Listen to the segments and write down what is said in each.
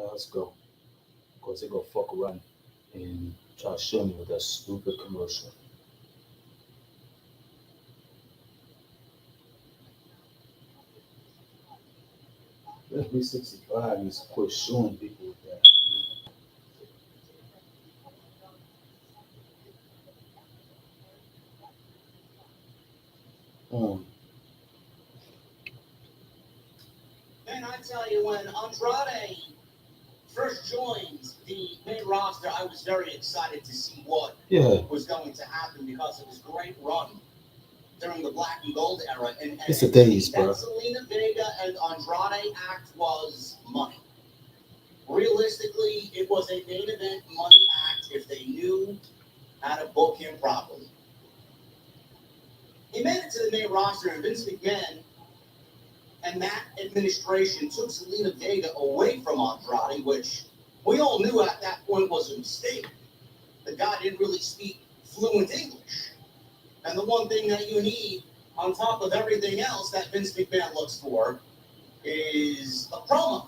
let's go. Because they go fuck around and try to show me with that stupid commercial. Let me 65 needs to quit showing people with that. Um, Man, I tell you, when Andrade first joined the main roster, I was very excited to see what yeah, was going to happen because of his great run during the Black and Gold era. And it's the days, that bro. Selena Vega and Andrade act was money. Realistically, it was a main event money act if they knew how to book him properly. He made it to the main roster, and Vince McMahon and that administration took Selena Vega away from Andrade, which we all knew at that point was a mistake. The guy didn't really speak fluent English. And the one thing that you need on top of everything else that Vince McMahon looks for is a promo.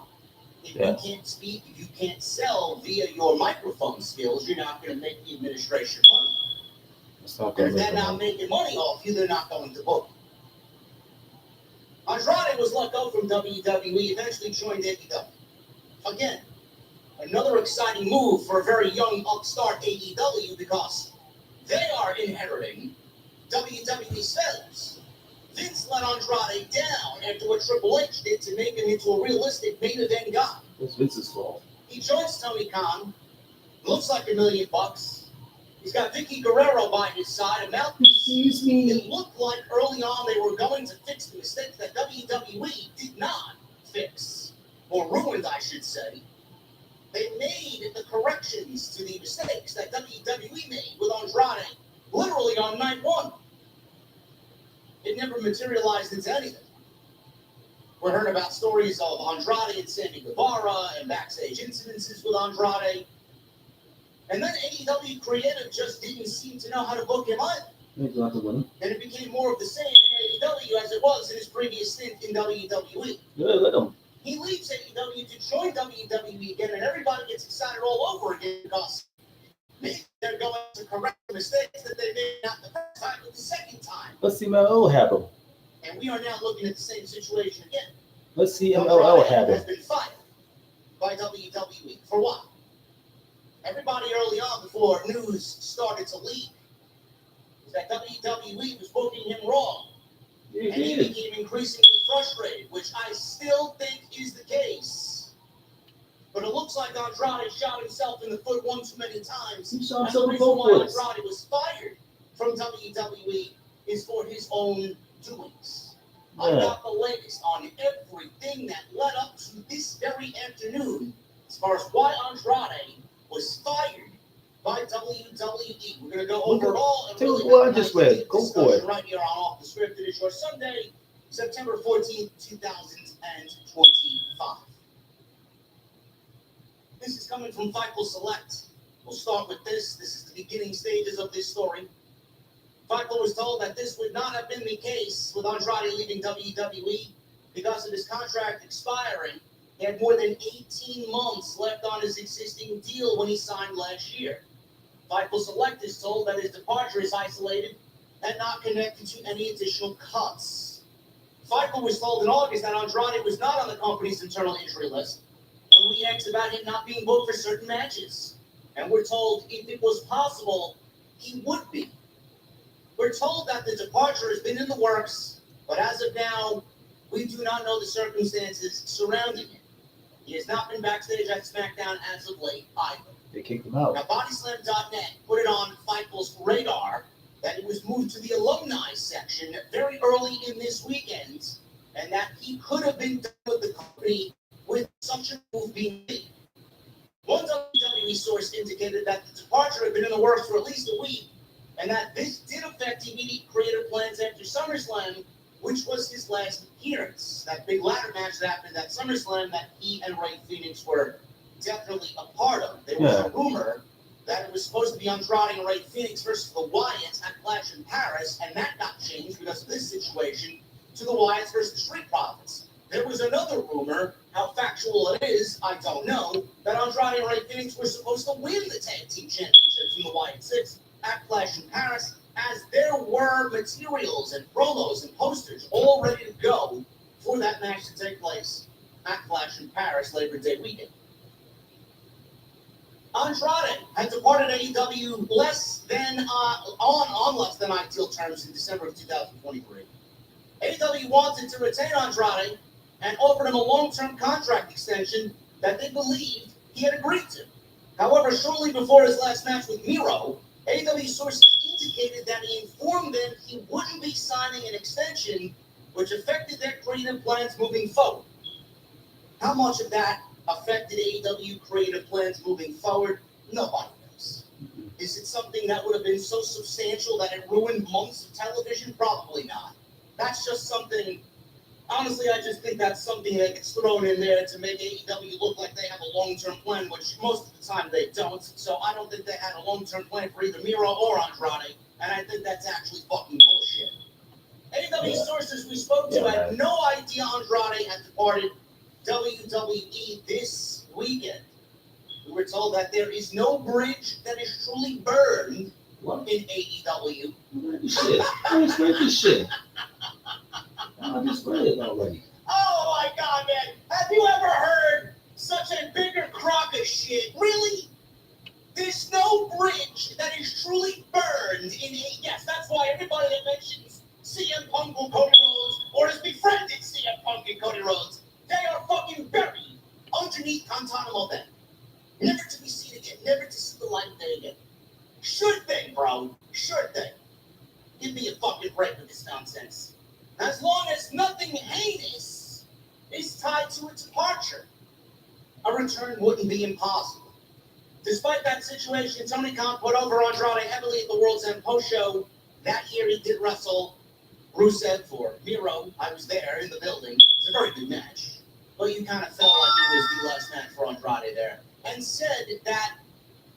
If you can't speak, if you can't sell via your microphone skills, you're not going to make the administration money. And if they're not making money off you, they're not going to book you. Andrade was let go from WWE, eventually joined AEW. Again, another exciting move for a very young upstart AEW because they are inheriting WWE's failures. Vince let Andrade down after what Triple H did to make him into a realistic main event guy. It's Vince's fault. He joins Tony Khan, looks like $1 million. He's got Vicky Guerrero by his side, a mouthpiece. It looked like early on they were going to fix the mistakes that WWE did not fix, or ruined, I should say. They made the corrections to the mistakes that WWE made with Andrade literally on night one. It never materialized into anything. We heard about stories of Andrade and Sammy Guevara and backstage incidences with Andrade. And then AEW Creative just didn't seem to know how to book him either. And it became more of the same in AEW as it was in his previous stint in WWE. Yeah, let him. He leaves AEW to join WWE again, and everybody gets excited all over again because maybe they're going to correct the mistakes that they made not the first time, but the second time. Let's see MLL happen. And we are now looking at the same situation again. Let's see MLL happen. Has been fired by WWE. For what? Everybody early on, before news started to leak, was that WWE was booking him wrong. And he became increasingly frustrated, which I still think is the case. But it looks like Andrade shot himself in the foot one too many times. He shot himself in the foot. Why Andrade was fired from WWE is for his own doings. Yeah. I got the latest on everything that led up to this very afternoon as far as why Andrade was fired by WWE. We're going to go over all and really what I just read. Go for it. Right here on Off the Script. It is your Sunday, September 14th, 2025. This is coming from Fightful Select. We'll start with this. This is the beginning stages of this story. Fightful was told that this would not have been the case with Andrade leaving WWE because of his contract expiring. He had more than 18 months left on his existing deal when he signed last year. Fightful Select is told that his departure is isolated and not connected to any additional cuts. Fightful was told in August that Andrade was not on the company's internal injury list when we asked about him not being booked for certain matches. And we're told if it was possible, he would be. We're told that the departure has been in the works, but as of now, we do not know the circumstances surrounding it. He has not been backstage at SmackDown as of late either. They kicked him out. Now, Bodyslam.net put it on Fightful's radar that it was moved to the alumni section very early in this weekend, and that he could have been done with the company with such a move being made. One WWE source indicated that the departure had been in the works for at least a week, and that this did affect immediate creative plans after SummerSlam, which was his last appearance. That big ladder match that happened at SummerSlam that he and Ray Phoenix were definitely a part of. There was a rumor that it was supposed to be Andrade and Ray Phoenix versus the Wyatts at Clash in Paris, and that got changed because of this situation to the Wyatts versus the Street Profits. There was another rumor, how factual it is, I don't know, that Andrade and Ray Phoenix were supposed to win the tag team championships from the Wyatt Six at Clash in Paris, as there were materials and promos and posters all ready to go for that match to take place at Clash in Paris Labor Day weekend. Andrade had departed AEW on less than ideal terms in December of 2023. AEW wanted to retain Andrade and offered him a long-term contract extension that they believed he had agreed to. However, shortly before his last match with Miro, AEW sources indicated that he informed them he wouldn't be signing an extension, which affected their creative plans moving forward. How much of that affected AEW creative plans moving forward? Nobody knows. Is it something that would have been so substantial that it ruined months of television? Probably not. That's just something, honestly, I just think that's something that gets thrown in there to make AEW look like they have a long-term plan, which most of the time they don't. So I don't think they had a long-term plan for either Miro or Andrade, and I think that's actually fucking bullshit. AEW sources we spoke to had no idea Andrade had departed WWE this weekend. We were told that there is no bridge that is truly burned in AEW. Shit. I just read this shit. I just read it already. Oh my god, man. Have you ever heard such a bigger crock of shit? Really? There's no bridge that is truly burned in AEW. Yes, that's why everybody that mentions CM Punk or Cody Rhodes or has befriended CM Punk and Cody Rhodes, they are fucking buried underneath Guantanamo Bay. Never to be seen again. Never to see the light of day again. Sure thing, bro. Sure thing. Give me a fucking break with this nonsense. As long as nothing heinous is tied to a departure, a return wouldn't be impossible. Despite that situation, Tony Khan put over Andrade heavily at the World's End post show. That year he did wrestle Rusev for Miro. I was there in the building. It was a very good match. But you kind of felt like it was the last match for Andrade there. And said that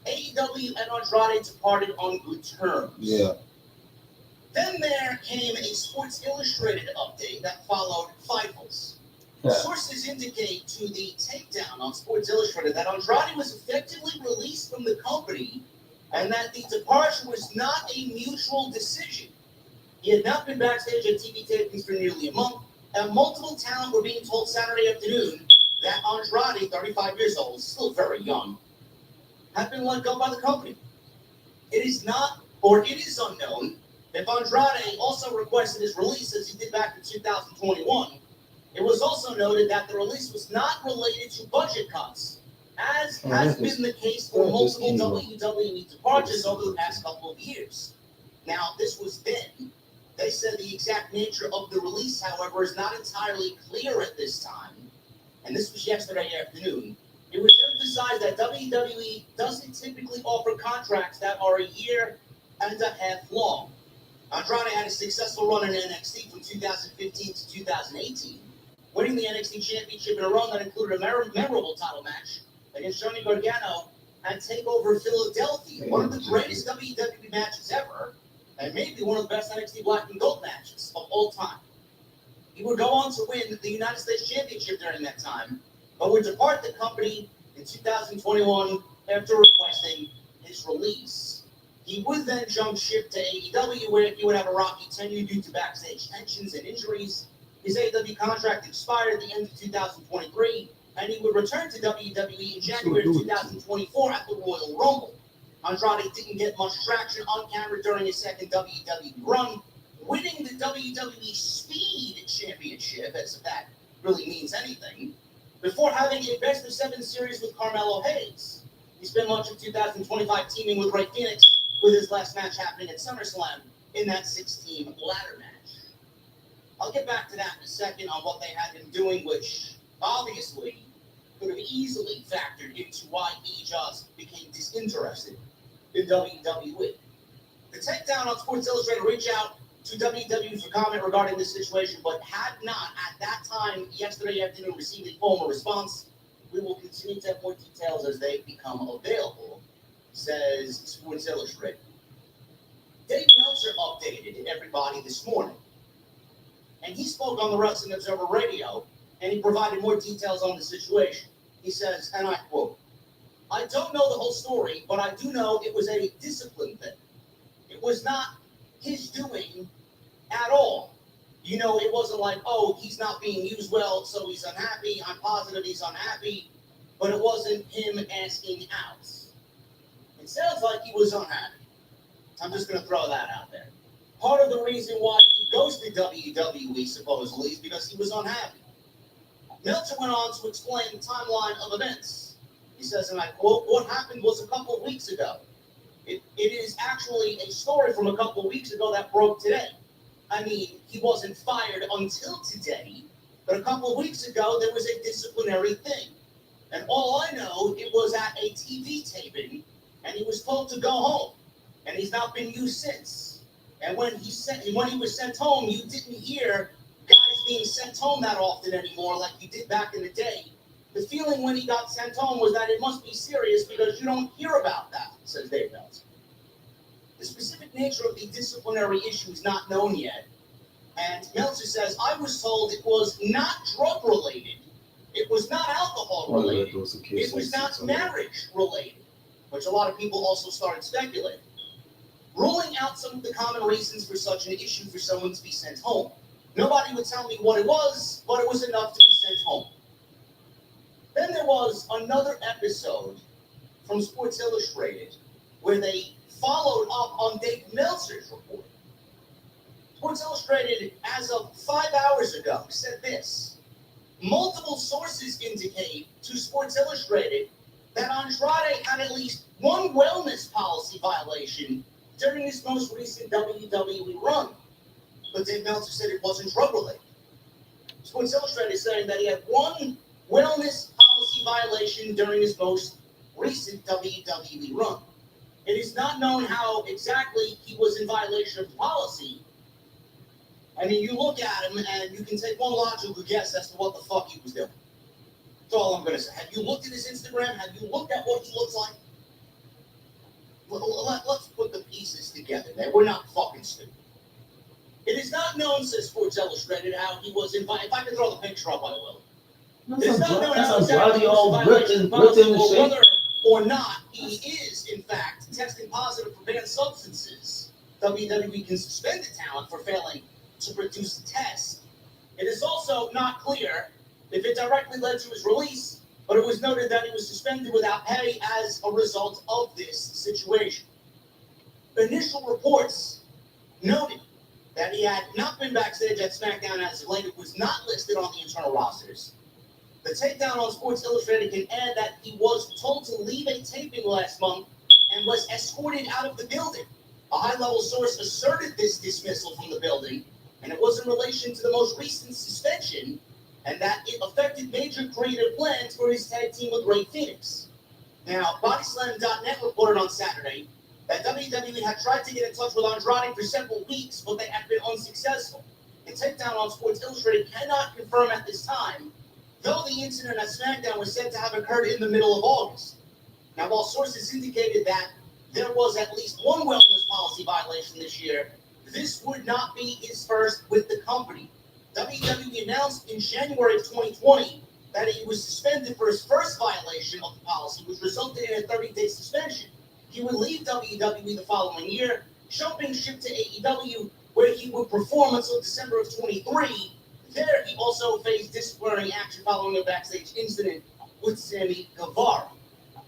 AEW and Andrade departed on good terms. Yeah. Then there came a Sports Illustrated update that followed Fightful's. Yeah. Sources indicate to the takedown on Sports Illustrated that Andrade was effectively released from the company and that the departure was not a mutual decision. He had not been backstage at TV tapings for nearly a month, and multiple talent were being told Saturday afternoon that Andrade, 35 years old, still very young, had been let go by the company. It is unknown if Andrade also requested his release as he did back in 2021. It was also noted that the release was not related to budget cuts, as has been the case for multiple WWE departures over the past couple of years. Now, this was then. They said the exact nature of the release, however, is not entirely clear at this time. And this was yesterday afternoon. It was emphasized that WWE doesn't typically offer contracts that are a year and a half long. Andrade had a successful run in NXT from 2015 to 2018, winning the NXT Championship in a run that included a memorable title match against Johnny Gargano at TakeOver Philadelphia, one of the greatest WWE matches ever, and maybe one of the best NXT Black and Gold matches of all time. He would go on to win the United States Championship during that time, but would depart the company in 2021 after requesting his release. He would then jump ship to AEW, where he would have a rocky tenure due to backstage tensions and injuries. His AEW contract expired at the end of 2023, and he would return to WWE in January 2024 at the Royal Rumble. Andrade didn't get much traction on camera during his second WWE run, winning the WWE Speed Championship, as if that really means anything, before having a best-of-7 series with Carmelo Hayes. He spent much of 2025 teaming with Ray Phoenix, with his last match happening at SummerSlam in that 6-team ladder match. I'll get back to that in a second on what they had him doing, which obviously could have easily factored into why he just became disinterested in WWE. The takedown on Sports Illustrated reached out to WWE for comment regarding this situation, but had not at that time yesterday afternoon received a formal response. We will continue to have more details as they become available, says Sports Illustrated. Dave Meltzer updated everybody this morning, and he spoke on the Wrestling Observer Radio and he provided more details on the situation. He says, and I quote, "I don't know the whole story, but I do know it was a discipline thing. It was not his doing at all. You know, it wasn't like, oh, he's not being used well, so he's unhappy. I'm positive he's unhappy. But it wasn't him asking out. It sounds like he was unhappy. I'm just going to throw that out there. Part of the reason why he goes to WWE, supposedly, is because he was unhappy. Meltzer went on to explain the timeline of events. He says, and I quote, "What happened was a couple of weeks ago. It is actually a story from a couple of weeks ago that broke today. I mean, he wasn't fired until today, but a couple of weeks ago, there was a disciplinary thing. And all I know, it was at a TV taping, and he was told to go home. And he's not been used since. And when he was sent home, you didn't hear guys being sent home that often anymore like you did back in the day. The feeling when he got sent home was that it must be serious because you don't hear about that," says Dave Meltzer. The specific nature of the disciplinary issue is not known yet. And Meltzer says, "I was told it was not drug related. It was not alcohol related. It was not marriage related," which a lot of people also started speculating. Ruling out some of the common reasons for such an issue for someone to be sent home. Nobody would tell me what it was, but it was enough to be sent home. Then there was another episode from Sports Illustrated where they followed up on Dave Meltzer's report. Sports Illustrated, as of 5 hours ago, said this: "Multiple sources indicate to Sports Illustrated that Andrade had at least one wellness policy violation during his most recent WWE run." But Dave Meltzer said it wasn't drug-related. Sports Illustrated is saying that he had one wellness policy violation during his most recent WWE run. It is not known how exactly he was in violation of the policy. I mean, you look at him and you can take one logical guess as to what the fuck he was doing. That's all I'm going to say. Have you looked at his Instagram? Have you looked at what he looks like? Let's put the pieces together, man. We're not fucking stupid. It is not known, says Sports Illustrated, how he was in violation. If I can throw the picture up, I will. It's not known how exactly he was in violation of the policy, or whether or not he is, in fact, testing positive for banned substances. WWE can suspend the talent for failing to produce the test. It is also not clear if it directly led to his release, but it was noted that he was suspended without pay as a result of this situation. Initial reports noted that he had not been backstage at SmackDown as of late. It was not listed on the internal rosters. The takedown on Sports Illustrated can add that he was told to leave a taping last month and was escorted out of the building. A high-level source asserted this dismissal from the building, and it was in relation to the most recent suspension, and that it affected major creative plans for his tag team with Rey Fenix. Now, Bodyslam.net reported on Saturday that WWE had tried to get in touch with Andrade for several weeks, but they had been unsuccessful. The takedown on Sports Illustrated cannot confirm at this time, though the incident at SmackDown was said to have occurred in the middle of August. Now, while sources indicated that there was at least one wellness policy violation this year, this would not be his first with the company. WWE announced in January of 2020 that he was suspended for his first violation of the policy, which resulted in a 30-day suspension. He would leave WWE the following year, jumping ship to AEW, where he would perform until December of 23. There, he also faced disciplinary action following a backstage incident with Sammy Guevara.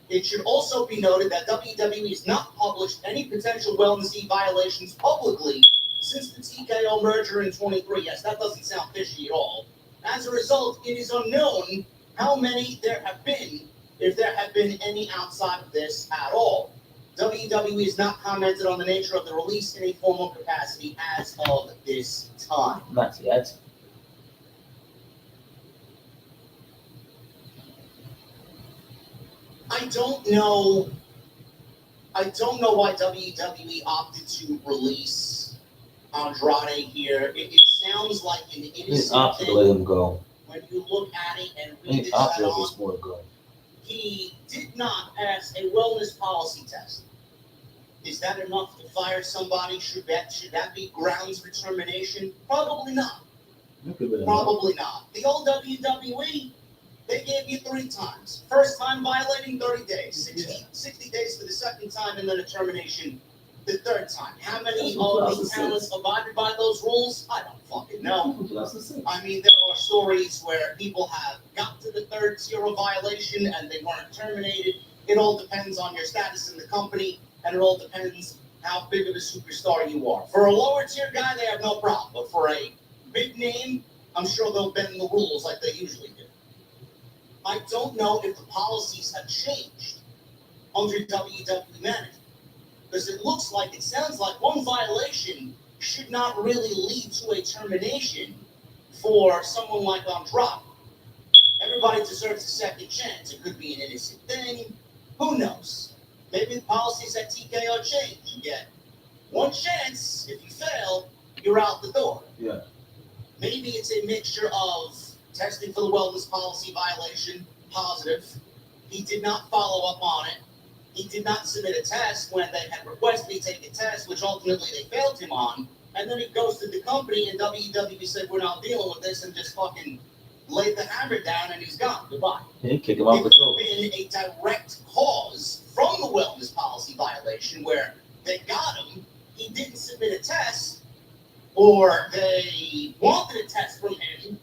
It should also be noted that WWE has not published any potential wellness violations publicly since the TKO merger in 23. Yes, that doesn't sound fishy at all. As a result, it is unknown how many there have been, if there have been any outside of this at all. WWE has not commented on the nature of the release in a formal capacity as of this time. Not yet. I don't know why WWE opted to release Andrade here. It sounds like an He's innocent opted to thing. let him go. When you look at it and read He's it opted on, to just let him go. he did not pass a wellness policy test. Is that enough to fire somebody? Should that be grounds for termination? Probably not. Probably not. The old WWE, they gave you 3 times. First time violating, 30 days. 60 days for the second time, and then a termination the third time. How many of these talents abided by those rules? I don't fucking know. I mean, there are stories where people have got to the 3rd tier of violation and they weren't terminated. It all depends on your status in the company, and it all depends how big of a superstar you are. For a lower tier guy, they have no problem. But for a big name, I'm sure they'll bend the rules like they usually do. I don't know if the policies have changed under WWE management, because it sounds like one violation should not really lead to a termination for someone like Andrade. Everybody deserves a second chance. It could be an innocent thing. Who knows? Maybe the policies at TKO change. You get one chance. If you fail, you're out the door. Yeah. Maybe it's a mixture of testing for the wellness policy violation, positive. He did not follow up on it. He did not submit a test when they had requested he take a test, which ultimately they failed him on. And then he goes to the company, and WWE said, we're not dealing with this, and just fucking laid the hammer down, and he's gone. Goodbye. Yeah, kick him off the show. It could have been a direct cause from the wellness policy violation where they got him, he didn't submit a test, or they wanted a test from him.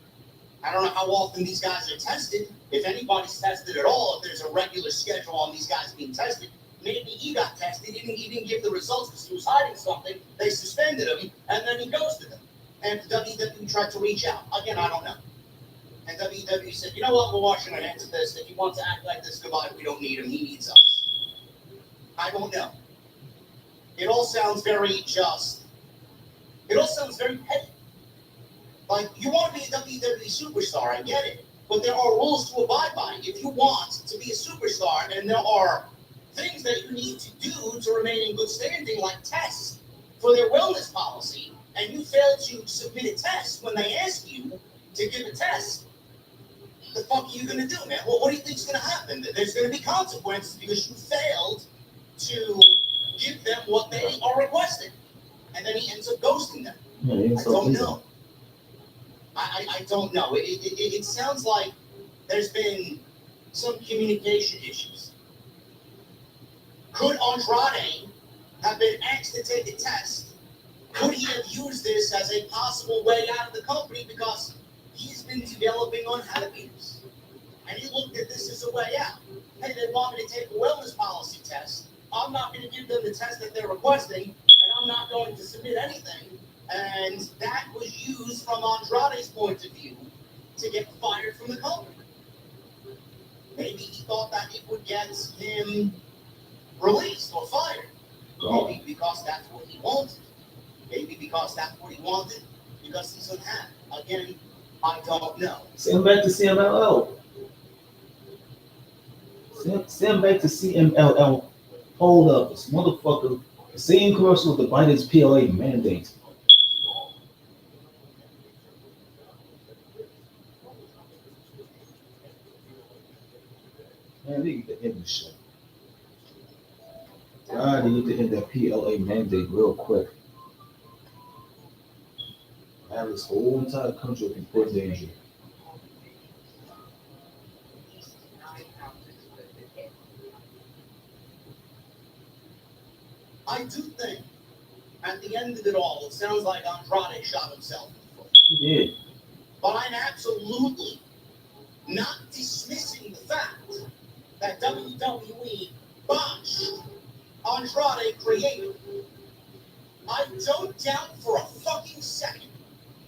I don't know how often these guys are tested, if anybody's tested at all, if there's a regular schedule on these guys being tested. Maybe he got tested, he didn't give the results because he was hiding something, they suspended him, and then he ghosted them. And the WWE tried to reach out. Again, I don't know. And WWE said, you know what, we're washing our hands of this. If he wants to act like this, goodbye, we don't need him, he needs us. I don't know. It all sounds very just. It all sounds very petty. Like, you want to be a WWE superstar, I get it. But there are rules to abide by. If you want to be a superstar, and there are things that you need to do to remain in good standing, like tests for their wellness policy, and you fail to submit a test when they ask you to give a test, the fuck are you going to do, man? Well, what do you think is going to happen? There's going to be consequences because you failed to give them what they are requesting. And then he ends up ghosting them. Yeah, I don't know. I don't know. It sounds like there's been some communication issues. Could Andrade have been asked to take a test? Could he have used this as a possible way out of the company because he's been developing unhappiness? And he looked at this as a way out. Hey, they want me to take a wellness policy test. I'm not going to give them the test that they're requesting, and I'm not going to submit anything. And that was used from Andrade's point of view to get fired from the company. Maybe he thought that it would get him released or fired. Maybe because that's what he wanted. Maybe because that's what he wanted, because he's unhappy. Again, I don't know. Send him back to CMLL. Send him back to CMLL. Hold up, this motherfucker. Same commercial with the Biden's PLA mandate. Man, they need to end the show. God, they need to end that PLA mandate real quick. Have this whole entire country in put danger. I do think, at the end of it all, it sounds like Andrade shot himself in the foot. He did. But I'm absolutely not dismissing the fact that WWE botched Andrade created. I don't doubt for a fucking second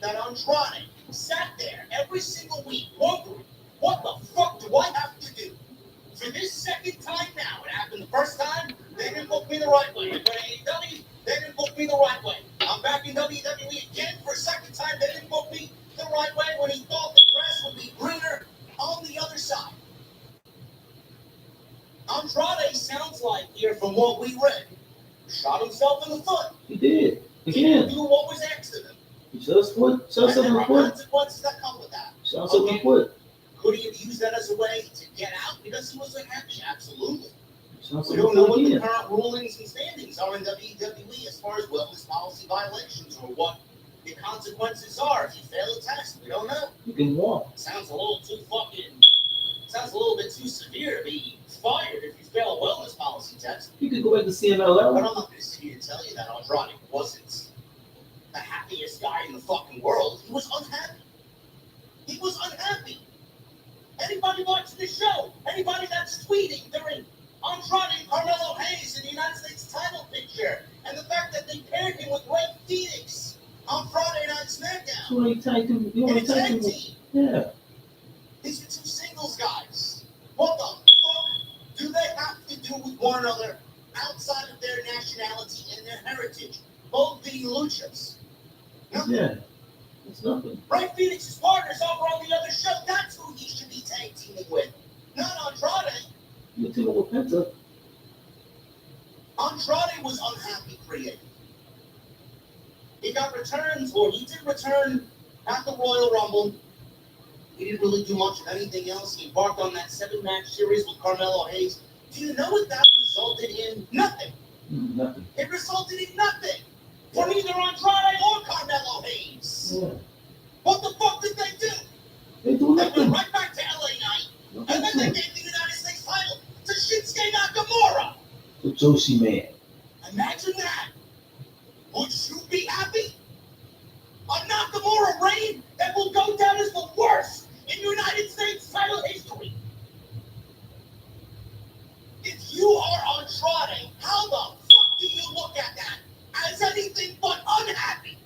that Andrade sat there every single week wondering, what the fuck do I have to do? For this second time now, it happened the first time, they didn't book me the right way. But AEW, they didn't book me the right way. I'm back in WWE again for a second time, they didn't book me the right way when he thought the grass would be greener on the other side. Andrade sounds like, here from what we read, shot himself in the foot. He did. He didn't do what was asked of him. He just put himself in the foot. Consequences that come with that. Shot himself in the foot. Could he have used that as a way to get out because he was unhappy? Absolutely. We We don't know what the current rulings and standings are in WWE as far as wellness policy violations or what The consequences are if you fail a test, we don't know. You can walk. Sounds a little bit too severe to be fired if you fail a wellness policy test. You could go back to But CMLL. I'm not going to sit here and tell you that Andrade wasn't the happiest guy in the fucking world. He was unhappy. He was unhappy. Anybody watching the show, anybody that's tweeting during Andrade and Carmelo Hayes in the United States title picture, and the fact that they paired him with Ray Phoenix on Friday Night SmackDown. You want to tag team? In a tag team. Yeah. These are two singles guys. What the fuck do they have to do with one another outside of their nationality and their heritage? Both being luchas. Nothing. Yeah. It's nothing. Ray Phoenix's partners over on the other show, that's who he should be tag teaming with. Not Andrade. You team up with Penta. Andrade was unhappy creative. He got returns, or he did return at the Royal Rumble. He didn't really do much of anything else. He embarked on that 7-match series with Carmelo Hayes. Do you know what that resulted in? Nothing. Nothing. It resulted in nothing for neither Andrade or Carmelo Hayes. Yeah. What the fuck did they do? They do They nothing. went right back to LA Knight, and then they gave the United States title to Shinsuke Nakamura. The Joshi man. Imagine that. Would you be happy? A Nakamura reign that will go down as the worst in United States title history. If you are Andrade, how the fuck do you look at that as anything but unhappy?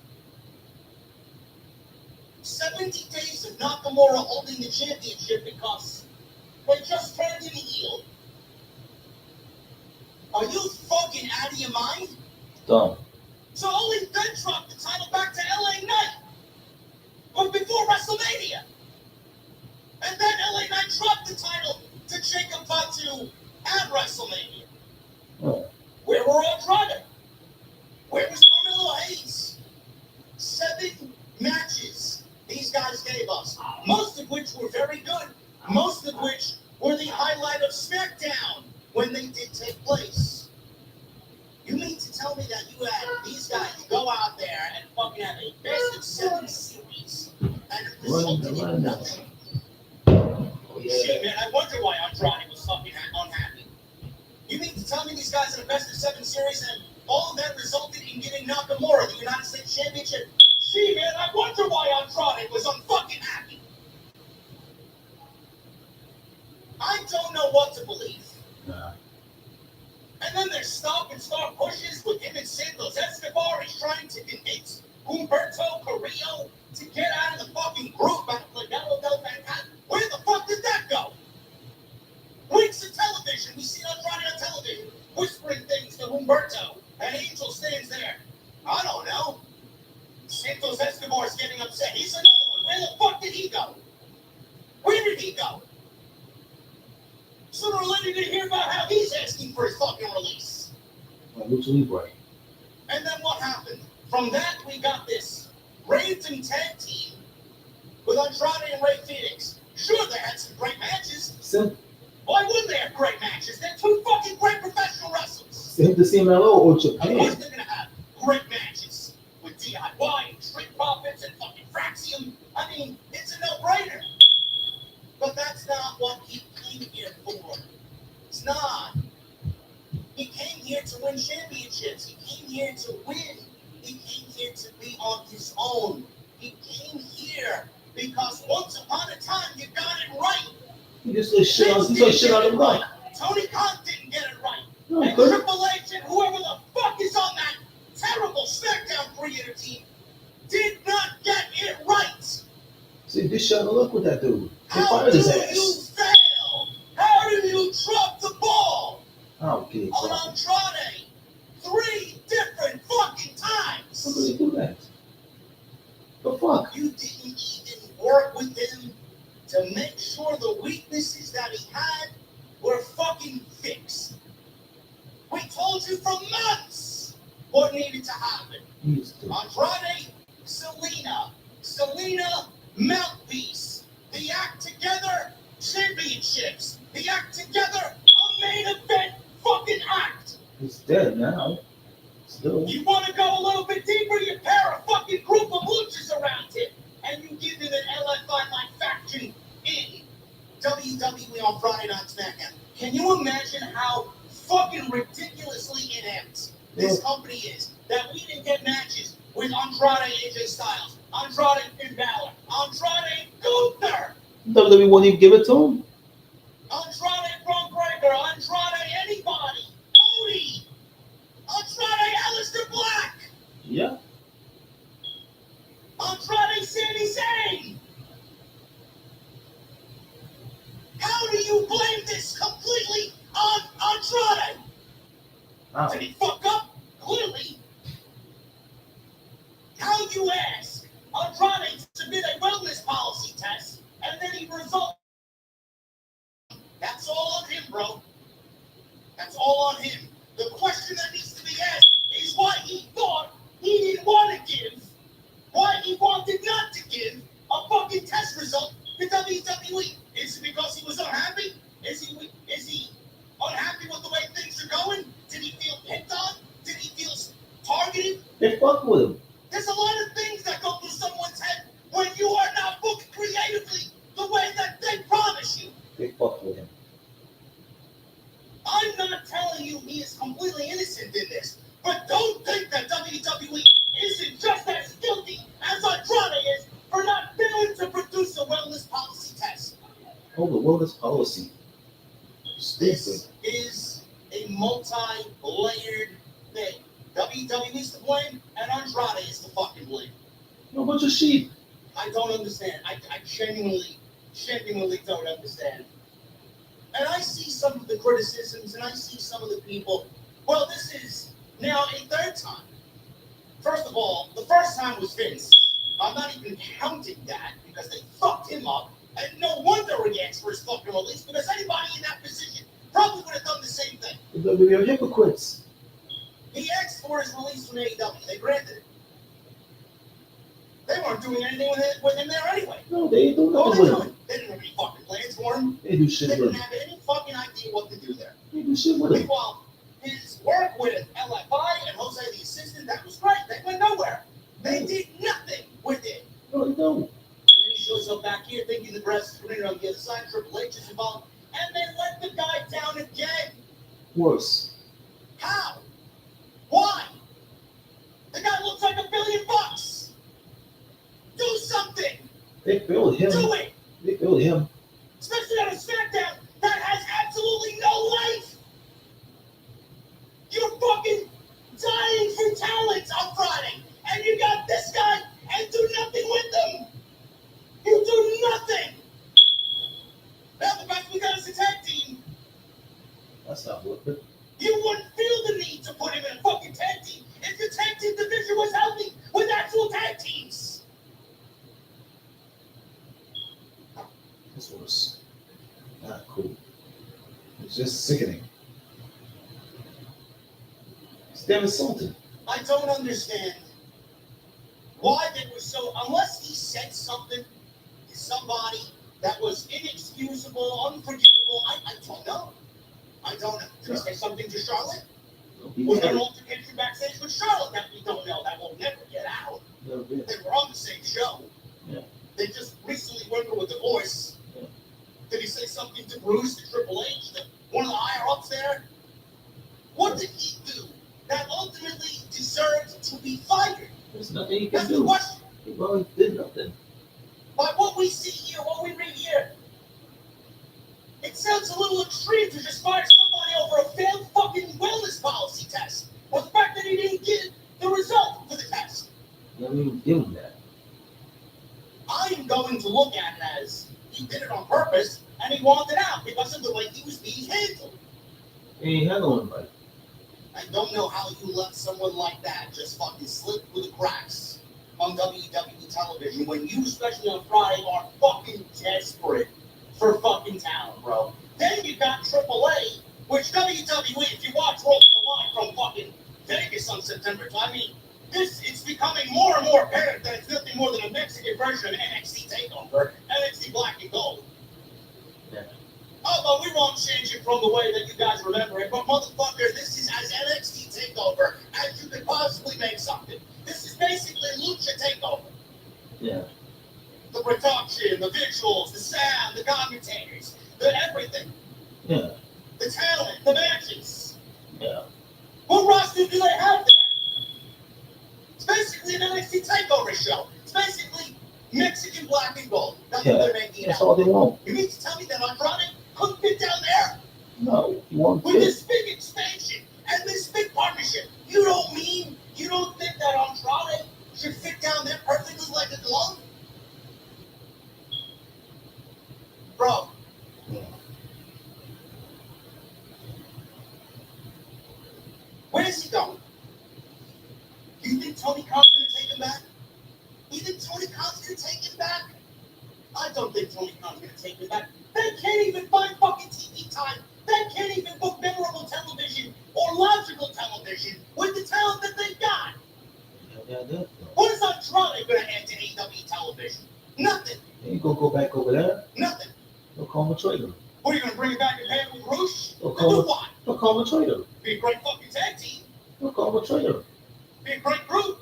70 days of Nakamura holding the championship because they just turned him heel. Are you fucking out of your mind? Dumb. So only then dropped the title back to LA Knight. But before WrestleMania. And then LA Knight dropped the title to Jacob Fatu at WrestleMania. Oh. Where were Andrade? Where was Carmelo Hayes? 7 matches these guys gave us. Most of which were very good. Most of which were the highlight of SmackDown when they did take place. You mean to tell me that you had these guys go out there and fucking have a best of 7 series and it resulted in nothing? Shit, man, I wonder why Andrade was fucking unhappy. You mean to tell me these guys had a best of 7 series and all of that resulted in giving Nakamura the United States Championship? Gee, man, I wonder why Andrade was unfucking happy. I don't know what to believe. Nah. And then there's stop and start pushes with him and Santos Escobar. He's trying to convince Humberto Carrillo to get out of the fucking group at Legado del Fantasma. Where the fuck did that go? Weeks of television. We see Andrade on television whispering things to Humberto. And Angel stands there. I don't know. Santos Escobar's getting upset. He's another one. Where the fuck did he go? Where did he go? Sooner or later you hear about how he's asking for his fucking release. Literally right. And then what happened? From that, we got this random tag team with Andrade and Ray Phoenix. Sure, they had some great matches. Why wouldn't they have great matches? They're 2 fucking great professional wrestlers. Same the CMLO or Of course Japan. they're going to have great matches with DIY and Street Profits and fucking Fraxium. I mean, it's a no-brainer. But that's not what he came here for. It's not. He came here to win championships. He came here to win. He came here to be on his own. He came here because once upon a time you got it right. You just say shit on the mic. Tony Khan didn't get it right. No, And good. Triple H and whoever the fuck is on that terrible SmackDown creator team did not get it right. See, this shot of luck with that dude. They How fired do his you ass. fail? How do you drop the ball I don't get it. on How Andrade 3 different fucking do times? they do that? The fuck? You didn't even work with him to make sure the weaknesses that he had were fucking fixed. We told you for months what needed to happen. Andrade, Selena, mouthpiece. The act together, championships. The act together, a main event fucking act. He's dead now. Still. You want to go a little bit deeper, you pair a fucking group of luchas around him, and you give him an LFI-like faction in WWE on Friday Night SmackDown. Can you imagine how fucking ridiculously inept this company is? That we didn't get matches with Andrade AJ Styles, Andrade Finn Balor, Andrade Gunther, WWE won't even give it to him. Andrade Braun Breaker, Andrade anybody, Cody, Andrade Aleister Black, Yeah. Andrade Sami Zayn. How do you blame this completely on Andrade? Wow. Did he fuck up? Clearly. How you ask Andrade to submit a wellness policy test and then he results? That's all on him, bro. That's all on him. The question that needs to be asked is why he thought he didn't want to give, why he wanted not to give a fucking test result to WWE. Is it because he was unhappy? Is he unhappy with the way things are going? Did he feel picked on? Did he feel targeted? They fuck with him. There's a lot of things that go through someone's head when you are not booked creatively the way that they promise you. They fuck with him. I'm not telling you he is completely innocent in this, but don't think that WWE isn't just as guilty as Andrade is for not failing to produce a wellness policy test. Oh, the wellness policy. This Stupid. is a multi-layered thing. WWE is to blame, and Andrade is to fucking blame. A bunch of sheep. I don't understand. I genuinely don't understand. And I see some of the criticisms, and I see some of the people. Well, this is now a third time. First of all, the first time was Vince. I'm not even counting that because they fucked him up. And no wonder he asked for his fucking release because anybody in that position probably would have done the same thing. The WWE are hypocrites. He asked for his release from AEW. They granted it. They weren't doing anything with him there anyway. No, they don't know What what were they him. doing? They didn't have any fucking plans for him. They do shit They with didn't him. have any fucking idea what to do there. They do shit with him. Meanwhile, his work with LFI and Jose the assistant, that was great. They went nowhere. They did nothing with it. No, they don't. And then he shows up back here thinking the grass is greener on the other side. Triple H is involved. And they let the guy down again. Worse. How? Why? The guy looks like $1 billion. Do something. They failed him. Do it. They failed him. Especially on a SmackDown that has absolutely no life. You're fucking dying for talent on Friday. And you got this guy and do nothing with them. You do nothing. Now the best we got is a tag team. That's not worth it. You wouldn't feel the need to put him in a fucking tag team if the tag team division was healthy with actual tag teams. This was not cool. It's just sickening. It's damn insulting. I don't understand why they were so, unless he said something to somebody that was inexcusable, unforgivable, I don't know. I don't know. Did he say something to Charlotte? Was there an altercation backstage with Charlotte that we don't know? That will never get out. Never been. They were on the same show. Yeah. They just recently went through a divorce. Yeah. Did he say something to Bruce, to Triple H, to one of the higher ups there? What did he do that ultimately deserved to be fired? There's nothing he That's can the do. question. He really did nothing. By what we see here, what we read here, it sounds a little extreme to just fire somebody over a failed fucking wellness policy test. Or the fact that he didn't get the result for the test. You don't even give him that. I'm going to look at it as he did it on purpose and he wanted out because of the way he was being handled. He ain't handling right. I don't know how you let someone like that just fucking slip through the cracks on WWE television when you, especially on Friday, are fucking desperate for fucking talent, bro. Then you got AAA, which WWE, if you watch World of Live from fucking Vegas on September 12th, I mean, it's becoming more and more apparent that it's nothing more than a Mexican version of NXT TakeOver, NXT Black and Gold. Yeah. Although we won't change it from the way that you guys remember it, but motherfucker, this is as NXT takeover as you could possibly make something. This is basically Lucha Takeover. Yeah. The production, the visuals, the sound, the commentators, the everything. Yeah. The talent, the matches. Yeah. What roster do they have there? It's basically an NXT Takeover show. It's basically Mexican black and gold. That's what they're making it That's out. all they want. You mean to tell me that Andrade couldn't fit down there? No, you want With this big expansion and this big partnership, you don't think that Andrade should fit down there perfectly like a glove? Bro. Yeah. Where is he going? You think Tony Khan's going to take him back? You think Tony Khan's going to take him back? I don't think Tony Khan's going to take him back. They can't even find fucking TV time. They can't even book memorable television or logical television with the talent that they've got. Yeah. What is Andrade going to add to AEW television? Nothing. You ain't gonna go back over there. Nothing. They'll call him a traitor. What, are you going to bring it back and pay it with Roosh? They'll To do call him, what? they'll call him a traitor. Be a great fucking tag team. They'll call him a traitor. Be a great group.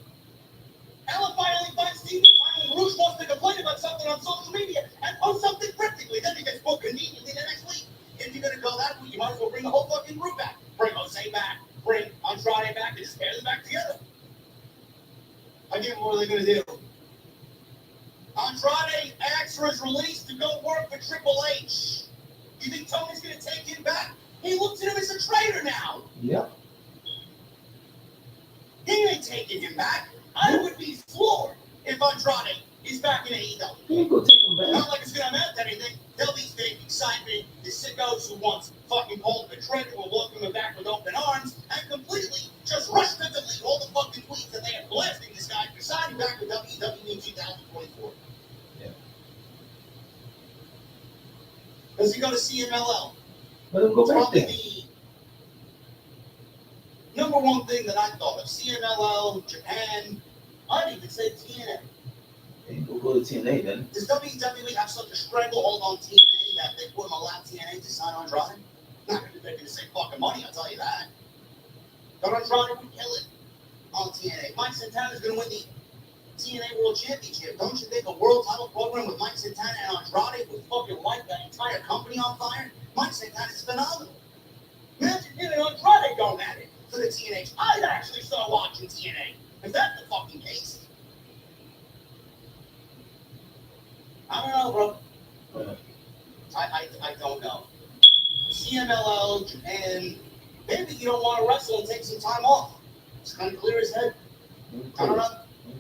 Ella finally finds TV time when Roosh wants to complain about something on social media and post something cryptically. Then he gets booked conveniently the next week. If you're going to go that way, you might as well bring the whole fucking group back. Bring Jose back. Bring Andrade back and just pair them back together. Again, what are they going to do? Andrade asks for his release to go work for Triple H. You think Tony's going to take him back? He looks at him as a traitor now. Yep. He ain't taking him back. I would be floored if Andrade is back in AEW. He ain't gonna take him back. Not like it's going to amount to anything. There'll be fake excitement. The sickos who once fucking called him a traitor will welcome him back with open arms and completely just rush to delete all the fucking tweets that they are blasting this guy for signing back with WWE in 2024. Yeah. Does he go to CMLL? Let him go It's back probably there. the number one thing that I thought of. CMLL, Japan, I'd even say TNA. He ain't gonna go to TNA then. Does WWE have such a stranglehold on TNA that they wouldn't allow TNA to sign Andrade? Not going to be making the same fucking money, I'll tell you that. But Andrade would kill it on TNA. Mike Santana's going to win the TNA World Championship. Don't you think a world title program with Mike Santana and Andrade would fucking light that entire company on fire? Mike Santana's phenomenal. Imagine him and Andrade going at it for the TNA. I'd actually start watching TNA if that's the fucking case. I don't know, bro. I don't know. CMLL, Japan, maybe you don't want to wrestle and take some time off. It's kind of clear as head. I don't know.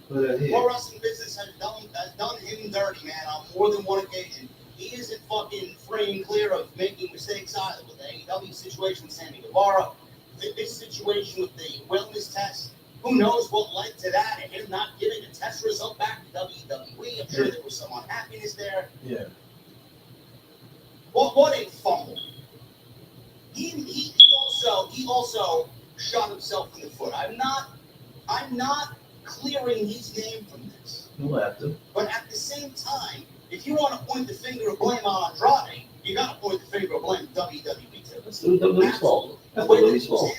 Pro wrestling business has done him dirty, man, on more than one occasion. He isn't fucking free and clear of making mistakes either. With the AEW situation with Sammy Guevara, this situation with the wellness test, who knows what led to that and him not giving a test result back to WWE. I'm sure there was some unhappiness there. Yeah. What a fumble. He also shot himself in the foot. I'm not clearing his name from this. You don't have to. But at the same time, if you want to point the finger of blame on Andrade, you got to point the finger of blame WWE too. That's WWE's fault. That's WWE's fault.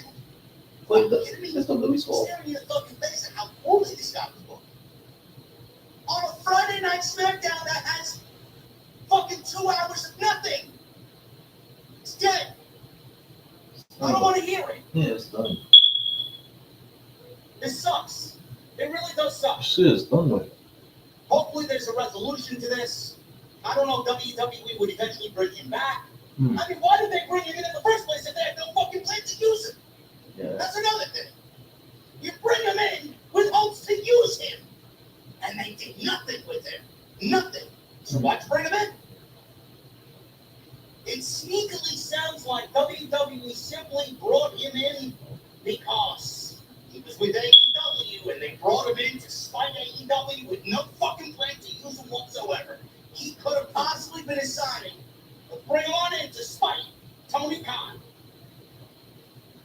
That's WWE's fault. Staring in the fucking face at how poorly this guy was booked. On a Friday night SmackDown that has fucking 2 hours of nothing. It's dead. I don't want to hear it. Yeah, it's done. This sucks. It really does suck. Shit, it's done with. Hopefully there's a resolution to this. I don't know if WWE would eventually bring him back. I mean, why did they bring him in the first place if they had no fucking plan to use him? Yeah. That's another thing. You bring him in with hopes to use him. And they did nothing with him. Nothing. So why'd you bring him in? It sneakily sounds like WWE simply brought him in because he was with AEW and they brought him in to spite AEW with no fucking plan to use him whatsoever. He could have possibly been a signing to bring him on in to spite Tony Khan.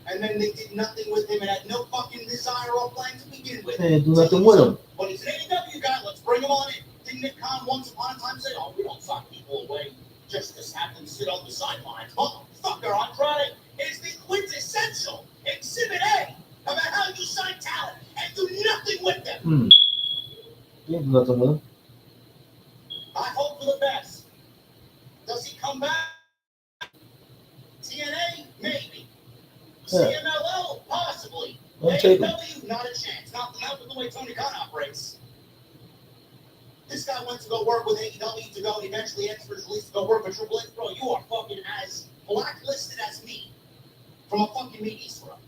And then they did nothing with him and had no fucking desire or plan to begin with. They didn't do nothing with him. But he's an AEW guy, let's bring him on in. Didn't Nick Khan once upon a time say, oh, we don't sign people away just to have them sit on the sidelines? Motherfucker, Andrade is the quintessential Exhibit A with them. Yeah, nothing with him. I hope for the best. Does he come back? TNA? Maybe. Yeah. CMLL? Possibly. I'll take him. AEW? Not a chance. Not with the way Tony Khan operates. This guy went to go work with AEW to go and eventually ask for his release to go work with Triple H. Bro, you are fucking as blacklisted as me from a fucking meat East Row.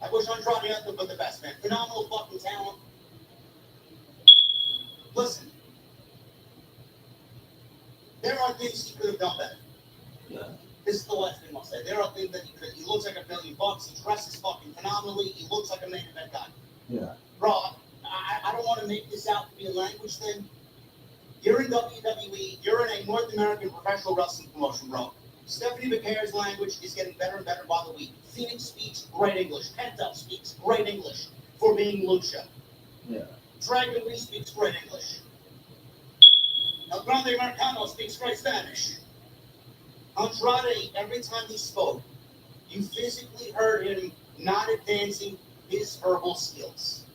I wish Andrade had nothing but the best, man. Phenomenal fucking talent. Listen, there are things he could have done better. Yeah. This is the last thing I'll say. There are things that he could. He looks like $1 billion. He dresses fucking phenomenally. He looks like a main event guy. Yeah. Bro, I don't want to make this out to be a language thing. You're in WWE. You're in a North American professional wrestling promotion, bro. Stephanie McCare's language is getting better and better by the week. Phoenix speaks great English. Pent Up speaks great English for being Lucha. Yeah. Dragon Lee speaks great English. El Grande Americano speaks great Spanish. Andrade, every time he spoke, you physically heard him not advancing his verbal skills.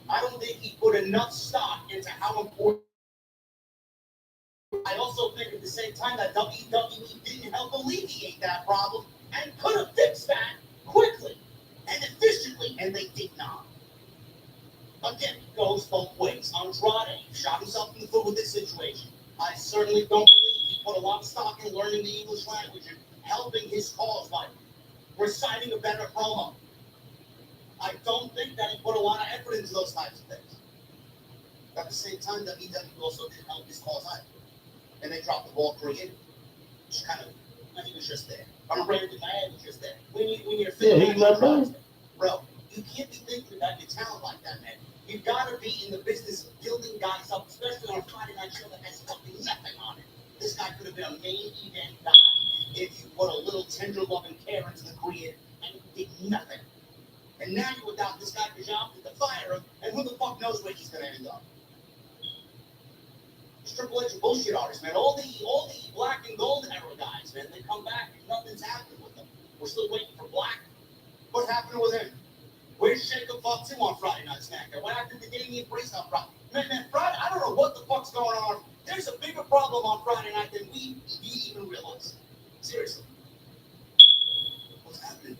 I don't think he put enough stock into how important. I also think at the same time that WWE didn't help alleviate that problem and could have fixed that quickly and efficiently, and they did not. Again, it goes both ways. Andrade shot himself in the foot with this situation. I certainly don't believe he put a lot of stock in learning the English language and helping his cause by reciting a better promo. I don't think that he put a lot of effort into those types of things. At the same time, WWE also didn't help his cause either. And they dropped the ball creative. Just kind of, he was just there. I'm a random guy, he was just there. When you're he left home. Bro, you can't be thinking about your talent like that, man. You've got to be in the business of building guys up, especially on a Friday night show that has fucking nothing on it. This guy could have been a main event guy if you put a little tender love and care into the creative, and he did nothing. And now you're without this guy because you opted to fire him, and who the fuck knows where he's going to end up. It's Triple H bullshit artists, man. All the black and golden era guys, man, they come back and nothing's happening with them. We're still waiting for Black. What happened with him? Where's Jacob Fox 2 on Friday Night SmackDown? What happened to Damian Priest on Friday? Man, Friday, I don't know what the fuck's going on. There's a bigger problem on Friday night than we even realize. Seriously. What's happening?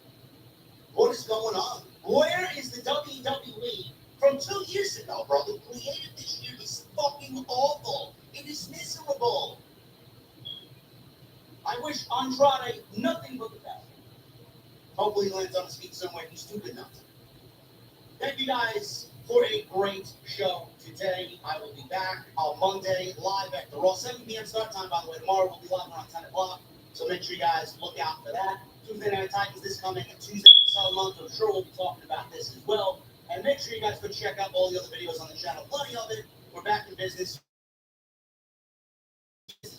What is going on? Where is the WWE from 2 years ago, bro? The creative this year is fucking awful. It is miserable. I wish Andrade nothing but the best. Hopefully he lands on his feet somewhere. He's stupid enough. Thank you guys for a great show today. I will be back on Monday live at the Raw 7 p.m. start time. By the way, tomorrow we'll be live around 10 o'clock. So make sure you guys look out for that. Tuesday Night Titans this coming Tuesday of month. I'm sure we'll be talking about this as well. And make sure you guys go check out all the other videos on the channel. Plenty of it. We're back in business.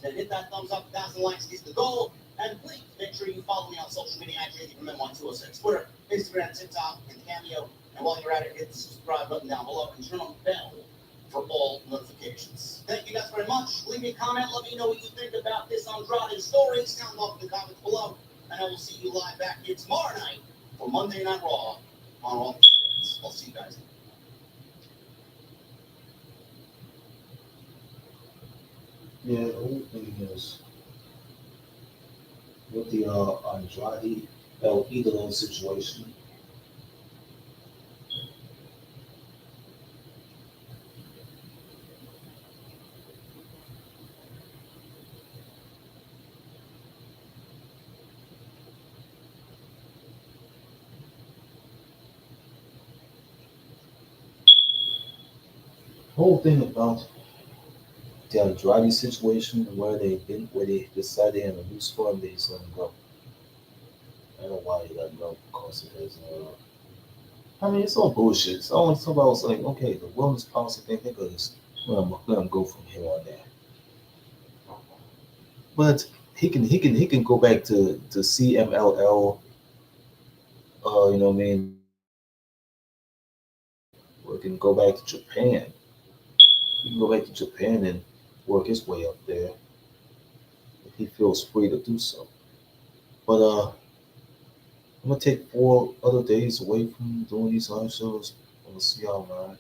And hit that thumbs up. 1,000 likes is the goal. And please make sure you follow me on social media at JDFromM1206. Twitter, Instagram, TikTok, and Cameo. And while you're at it, hit the subscribe button down below and turn on the bell for all notifications. Thank you guys very much. Leave me a comment. Let me know what you think about this Andrade story. Sound off in the comments below. And I will see you live back here tomorrow night for Monday Night Raw on all the screens. I'll see you guys. Yeah, the whole thing is with the Andrade El Idolo situation. Whole thing about the Andrade situation where they decided in a loose form they just let him go. I don't know why he let him go because it is I mean it's all bullshit. It's all somebody was like, okay, the wellness policy thing, they're gonna just let him go from here on there. But he can go back to CMLL, you know what I mean, or he can go back to Japan. He can go back to Japan and work his way up there if he feels free to do so. But I'm gonna take 4 other days away from doing these live shows. I'm gonna see y'all, man.